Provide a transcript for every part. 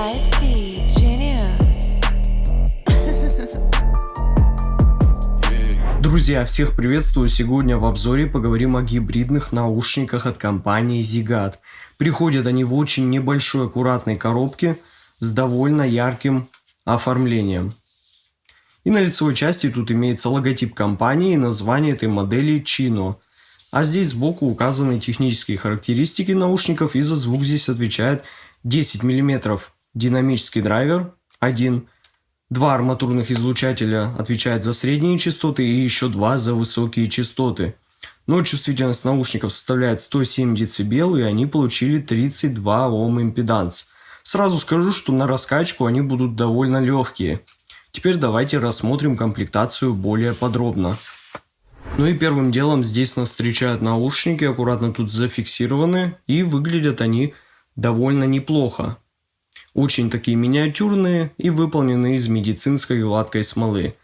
spicy, genius. Друзья, всех приветствую! Сегодня в обзоре поговорим о гибридных наушниках от компании Zigat. Приходят они в очень небольшой аккуратной коробке с довольно ярким оформлением. И на лицевой части тут имеется логотип компании и название этой модели Chino. А здесь сбоку указаны технические характеристики наушников, и за звук здесь отвечает 10 мм динамический драйвер, 2 арматурных излучателя отвечают за средние частоты и еще 2 за высокие частоты. Но чувствительность наушников составляет 107 дБ, и они получили 32 Ом импеданс. Сразу скажу, что на раскачку они будут довольно легкие. Теперь давайте рассмотрим комплектацию более подробно. Ну и первым делом здесь нас встречают наушники, аккуратно тут зафиксированы, и выглядят они довольно неплохо. Очень такие миниатюрные и выполнены из медицинской гладкой смолы.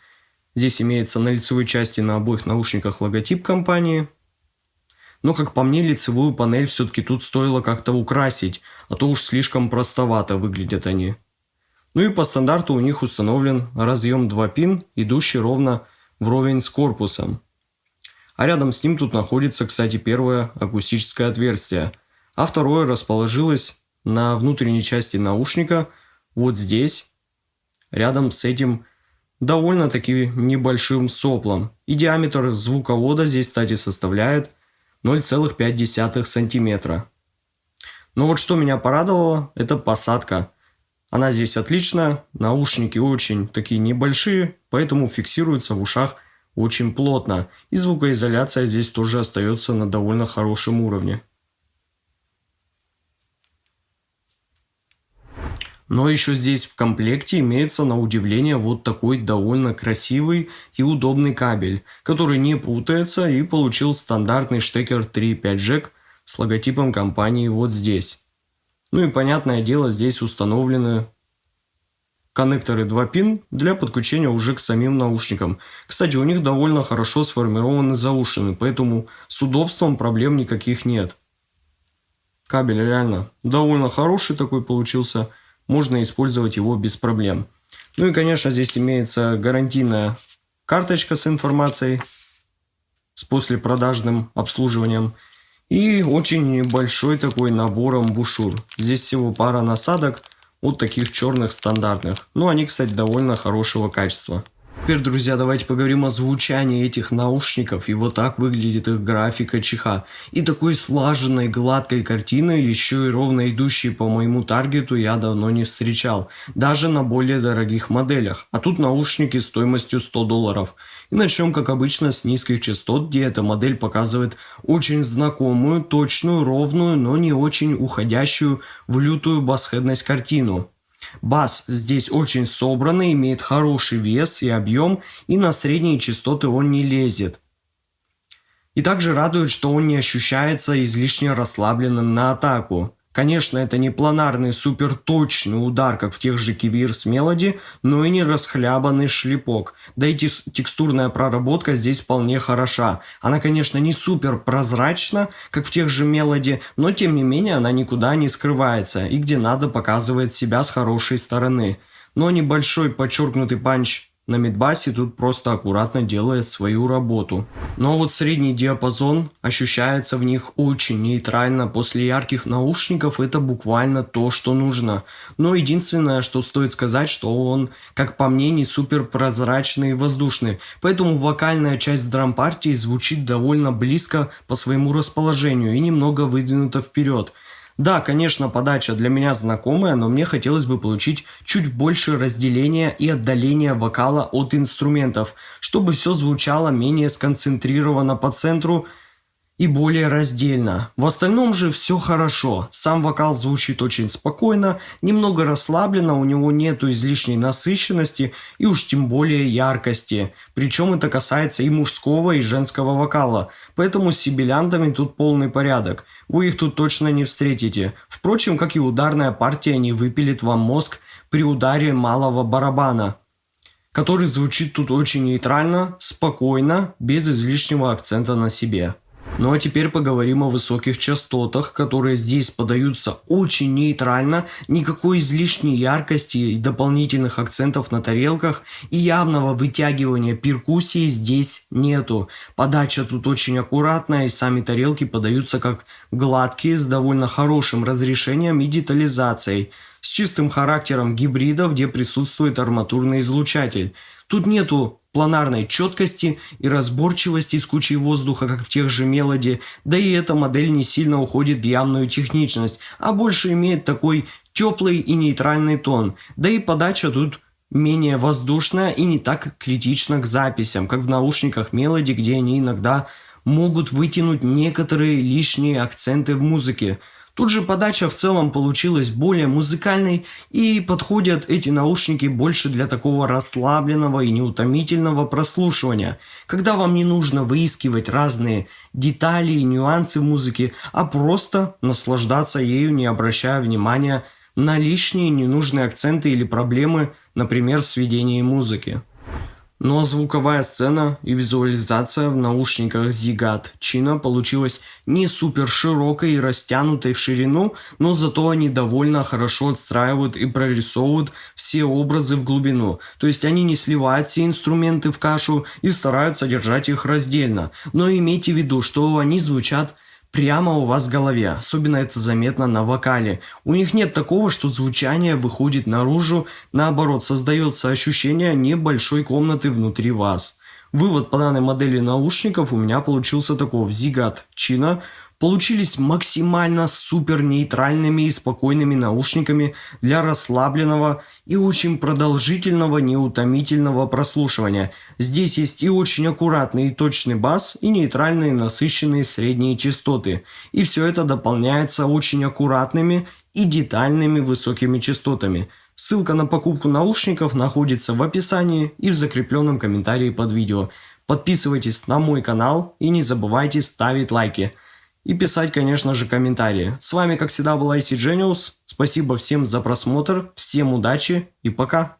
Здесь имеется на лицевой части на обоих наушниках логотип компании. Но, как по мне, лицевую панель все-таки тут стоило как-то украсить, а то уж слишком простовато выглядят они. Ну и по стандарту у них установлен разъем 2 пин, идущий ровно вровень с корпусом. А рядом с ним тут находится, кстати, первое акустическое отверстие, а второе расположилось на внутренней части наушника, вот здесь, рядом с этим довольно-таки небольшим соплом. И диаметр звуковода здесь, кстати, составляет 0,5 сантиметра. Но вот что меня порадовало, это посадка. Она здесь отличная, наушники очень такие небольшие, поэтому фиксируются в ушах очень плотно. И звукоизоляция здесь тоже остается на довольно хорошем уровне. Но еще здесь в комплекте имеется, на удивление, вот такой довольно красивый и удобный кабель, который не путается и получил стандартный штекер 3.5 джек с логотипом компании вот здесь. Ну и понятное дело, здесь установлены коннекторы 2 пин для подключения уже к самим наушникам. Кстати, у них довольно хорошо сформированы заушины, поэтому с удобством проблем никаких нет. Кабель реально довольно хороший такой получился, можно использовать его без проблем. Ну и, конечно, здесь имеется гарантийная карточка с информацией, с послепродажным обслуживанием. И очень небольшой такой набор амбушюр. Здесь всего пара насадок от таких черных стандартных. Но они, кстати, довольно хорошего качества. Теперь, друзья, давайте поговорим о звучании этих наушников. И вот так выглядит их графика ЧХ. И такой слаженной, гладкой картины, еще и ровно идущей по моему таргету, я давно не встречал. Даже на более дорогих моделях. А тут наушники стоимостью $100. И начнем, как обычно, с низких частот, где эта модель показывает очень знакомую, точную, ровную, но не очень уходящую в лютую басхедность картину. Бас здесь очень собранный, имеет хороший вес и объем, и на средние частоты он не лезет. И также радует, что он не ощущается излишне расслабленным на атаку. Конечно, это не планарный суперточный удар, как в тех же Kevirs Melody, но и не расхлябанный шлепок. Да и текстурная проработка здесь вполне хороша. Она, конечно, не супер прозрачна, как в тех же Melody, но тем не менее она никуда не скрывается и где надо показывает себя с хорошей стороны. Но небольшой подчеркнутый панч на мидбасе тут просто аккуратно делает свою работу. Но вот средний диапазон ощущается в них очень нейтрально. После ярких наушников это буквально то, что нужно. Но единственное, что стоит сказать, что он, как по мне, не супер прозрачный и воздушный. Поэтому вокальная часть драм-партии звучит довольно близко по своему расположению и немного выдвинута вперед. Да, конечно, подача для меня знакомая, но мне хотелось бы получить чуть больше разделения и отдаления вокала от инструментов, чтобы все звучало менее сконцентрированно по центру и более раздельно. В остальном же все хорошо. Сам вокал звучит очень спокойно, немного расслабленно, у него нету излишней насыщенности и уж тем более яркости. Причем это касается и мужского, и женского вокала. Поэтому с сибилянтами тут полный порядок. Вы их тут точно не встретите. Впрочем, как и ударная партия не выпилит вам мозг при ударе малого барабана, который звучит тут очень нейтрально, спокойно, без излишнего акцента на себе. Ну а теперь поговорим о высоких частотах, которые здесь подаются очень нейтрально, никакой излишней яркости и дополнительных акцентов на тарелках и явного вытягивания перкуссии здесь нету. Подача тут очень аккуратная и сами тарелки подаются как гладкие с довольно хорошим разрешением и детализацией, с чистым характером гибрида, где присутствует арматурный излучатель. Тут нету планарной четкости и разборчивости с кучей воздуха, как в тех же Melody, да и эта модель не сильно уходит в явную техничность, а больше имеет такой теплый и нейтральный тон, да и подача тут менее воздушная и не так критична к записям, как в наушниках Melody, где они иногда могут вытянуть некоторые лишние акценты в музыке. Тут же подача в целом получилась более музыкальной, и подходят эти наушники больше для такого расслабленного и неутомительного прослушивания, когда вам не нужно выискивать разные детали и нюансы в музыке, а просто наслаждаться ею, не обращая внимания на лишние ненужные акценты или проблемы, например, в сведении музыки. Ну а звуковая сцена и визуализация в наушниках Zigat Chino получилась не супер широкой и растянутой в ширину, но зато они довольно хорошо отстраивают и прорисовывают все образы в глубину. То есть они не сливают все инструменты в кашу и стараются держать их раздельно. Но имейте в виду, что они звучат прямо у вас в голове, особенно это заметно на вокале. У них нет такого, что звучание выходит наружу, наоборот, создается ощущение небольшой комнаты внутри вас. Вывод по данной модели наушников у меня получился таков. Zigat Chino получились максимально супер нейтральными и спокойными наушниками для расслабленного и очень продолжительного неутомительного прослушивания. Здесь есть и очень аккуратный и точный бас, и нейтральные насыщенные средние частоты. И все это дополняется очень аккуратными и детальными высокими частотами. Ссылка на покупку наушников находится в описании и в закрепленном комментарии под видео. Подписывайтесь на мой канал и не забывайте ставить лайки. И писать, конечно же, комментарии. С вами, как всегда, был IC Genius. Спасибо всем за просмотр, всем удачи и пока.